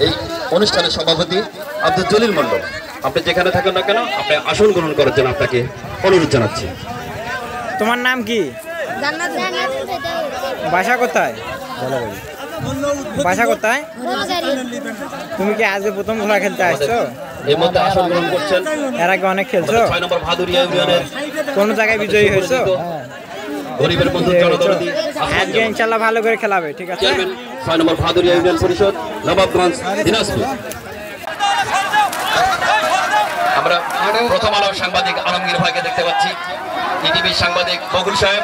এই অনুষ্ঠানের সভাপতি আব্দুল জলিল মন্ডল। আপনি যেখানে থাকেন না কেন, আপনি আসন গ্রহণ করার জন্য আপনাকে অনুরোধ জানাচ্ছি। তোমার নাম কি? বাসা কোথায়? বাসা কোথায়? তুমি কি আজকে প্রথম ঘোড়া খেলতে আসছো? এর মধ্যে আসন গ্রহণ করছেন। এর আগে অনেক খেলছো? 6 নম্বর ভাদুরিয়া ইউনিয়নের কোন জায়গায় বিজয়ী হয়েছো? গরিবের বন্ধু জনদরদি আজকে ইনশাআল্লাহ ভালো করে খেলাবে, ঠিক আছে? 6 নম্বর ভাদুরিয়া ইউনিয়ন পরিষদ, নবাবগঞ্জ, দিনাজপুর। আমরা প্রথম আলোর সাংবাদিক আলমগীর ভাইকে দেখতে পাচ্ছি, ইটিভির সাংবাদিক বকুল সাহেব,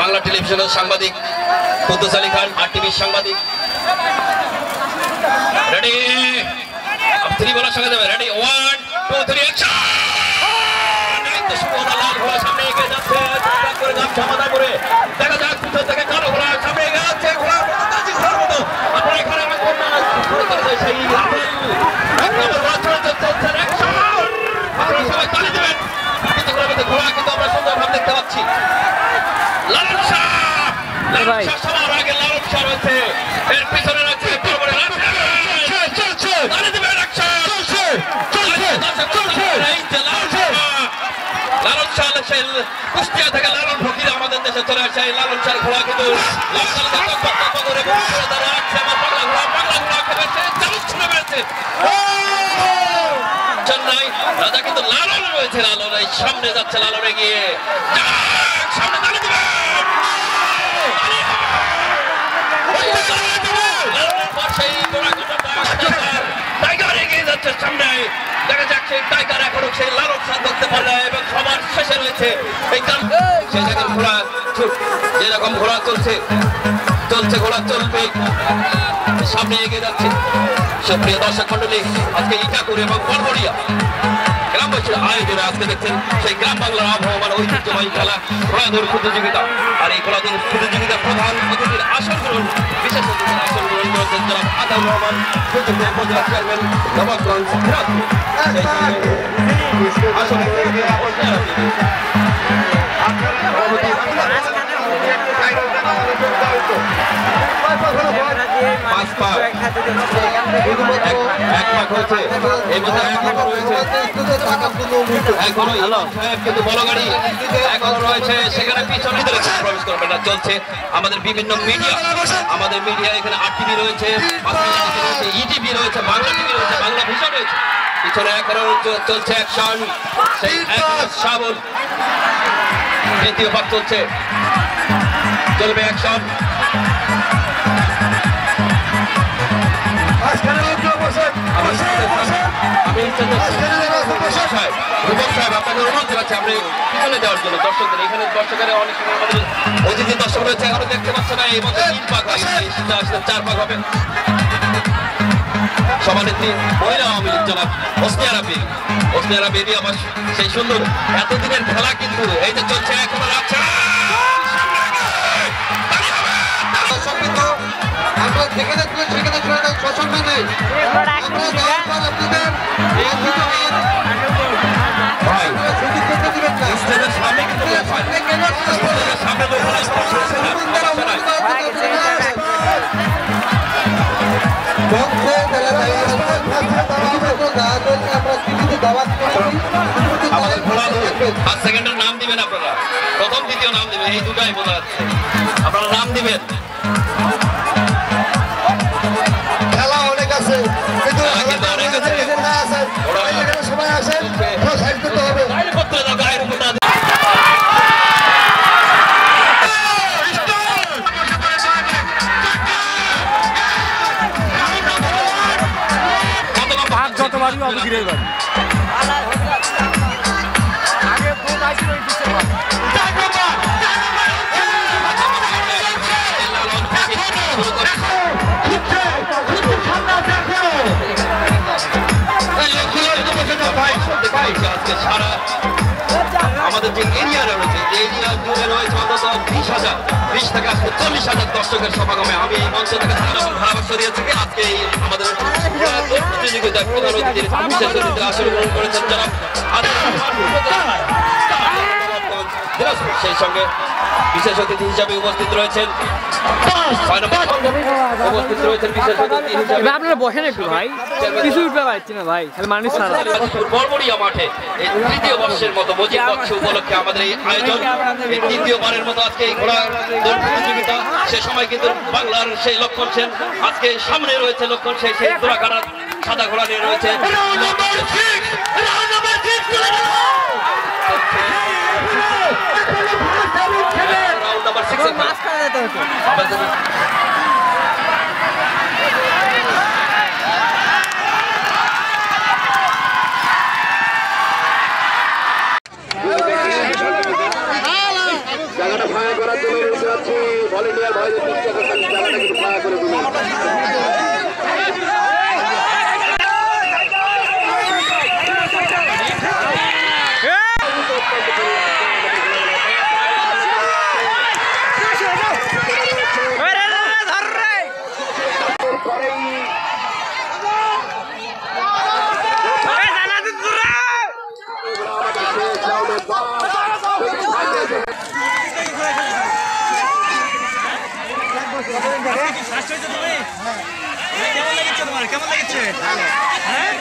বাংলা টেলিভিশনের সাংবাদিক কুদ্দুস আলী খান, আর টিভির সাংবাদিক। রেডি, আপনি বলার সঙ্গে যাবে। Ready, 1 2 3 action. লাল ঘোড়া সামনে এগিয়ে যাচ্ছে, করে যাচ্ছে মাথা করে। দেখা যাক পিছন থেকে কালো ঘোড়া সামনে এগিয়ে যাচ্ছে, ঘোড়া ঘোড়ার মতো। আপনারা এখানে শুরু করে দেয় সেই এক নম্বর ঘোড়া চলে যাচ্ছে, অ্যাকশন। আপনারা সবাই তালি দেবেন। কিন্তু ঘোড়া কিন্তু আমরা সুন্দরভাবে দেখতে পাচ্ছি। লালন শাহ, লালন শাহ সবার আগে লালন শাহ রয়েছে, এর পিছনে রয়েছে বড় চলছে তালি দেবেন, অ্যাকশন চলছে লালন শাহ কুষ্টিয়া থেকে লালন ফকির আমাদের দেশে চলে আসে। লালন শাহ ঘোড়া কিন্তু চেন্নাই রাজা কিন্তু লালন রয়েছে, লালন এই সামনে যাচ্ছে, লালনে গিয়ে সামনে দাঁড়িয়ে দেবেন। টাইগার এগিয়ে যাচ্ছে সামনে, দেখা যাচ্ছে টাইগার এখনো সেই লালন শাহ ধরতে পারে না এবং সবার শেষে রয়েছে এই সেই জায়গার ঘোড়া। যেরকম ঘোড়া চলছে ঘোড়া চলবে, সামনে এগিয়ে যাচ্ছে। সুপ্রিয় দর্শক মন্ডলী, আজকে ইটাকুর এবং বরবরিয়া গ্রামবাসীর আয়োজনে আজকে দেখছেন সেই গ্রাম বাংলার আবহাওয়ার ঐতিহ্যবাহী খেলা ঘোড়া দৌড় প্রতিযোগিতা। আর এই ঘোড়া দৌড় প্রতিযোগিতার প্রধান অতিথির আসন গ্রহণ, বিশেষ অতিথির আসন গ্রহণ করেছেন জনাব আতাউর রহমান, উপজেলা চেয়ারম্যান, নবাবগঞ্জ, দিনাজপুর। আসন চলছে আমাদের বিভিন্ন মিডিয়া, আমাদের মিডিয়া এখানে আরটিভি রয়েছে, ইটিভি রয়েছে, বাংলা টিভি রয়েছে, বাংলা ভিশন রয়েছে। পিছনে এখনো চলছে অ্যাকশন, সেই শাবল দ্বিতীয় ভাগ চলছে, চলবে অ্যাকশন। রূপক সাহেব আপনাদের অনুরোধ জানাচ্ছি আমরা পিছনে দেওয়ার জন্য দর্শকদের। এখানে দর্শকের অনেক সময় আমাদের অতিথি দর্শক রয়েছে, এখনো দেখতে পাচ্ছে না। এই মধ্যে 3 ভাগ হয়, 4 ভাগ হবে। সভানেত্রী মহিলা আওয়ামী লীগ জনাব হোসনিয়ারা বেবি আমার সেই সুন্দর এতদিনের খেলা কিন্তু এই যে চলছে এখনো রাখছে। আমরা যেখানে সেখানে পছন্দ নেই, সেকেন্ডের নাম দিবেন আপনারা, প্রথম দ্বিতীয় নাম দিবেন, এই দুটাই বোঝা যাচ্ছে। আপনারা নাম দিবেন। খেলা অনেক আছে, সবাই আসেন, যতবারই অবগিরের বাড়ি সারা আমাদের যে এরিয়া রয়েছে, যে এরিয়া জুড়ে রয়েছে অন্তত 20 থেকে 40,000 দর্শকের সমাগমে আমি এই মঞ্চ থেকে ভাড়াবাসা দিয়েছি। আজকে আমাদের প্রতিযোগিতায় প্রধান অতিথির বিশেষ অতিথির আসন গ্রহণ করেছেন যারা সেই সঙ্গে বিশেষ অতিথি হিসাবে উপস্থিত রয়েছেন উপস্থিত রয়েছেন বিশেষ অতিথি হিসাবে। আপনারা বসেন একটু ভাই, কিছু উঠতে পারছি না ভাই, খালি মানুষ ছাড়া। বড়বড়িয়া মাঠে এই তৃতীয় বর্ষের মতো মজিদ বর্ষ উপলক্ষে আমাদের এই আয়োজন, এই তৃতীয়বারের মতো আজকে এই ঘোড়া দৌড় প্রতিযোগিতা। সে সময় কিন্তু বাংলার সেই লক্ষণ সেন আজকে সামনে রয়েছে, লক্ষণ সেই ঘোড়া কাটার সাদা ঘোড়া নিয়ে রয়েছে। জায়গাটা ফাঁকা করার জন্য রয়েছে যাচ্ছি ভলেন্টিয়ার ভাইদের চেষ্টা করছেন জায়গাটা কিন্তু ফাঁকা করে দিবেন। কেমন লেগেছে তোমার? কেমন লেগেছে? হ্যাঁ?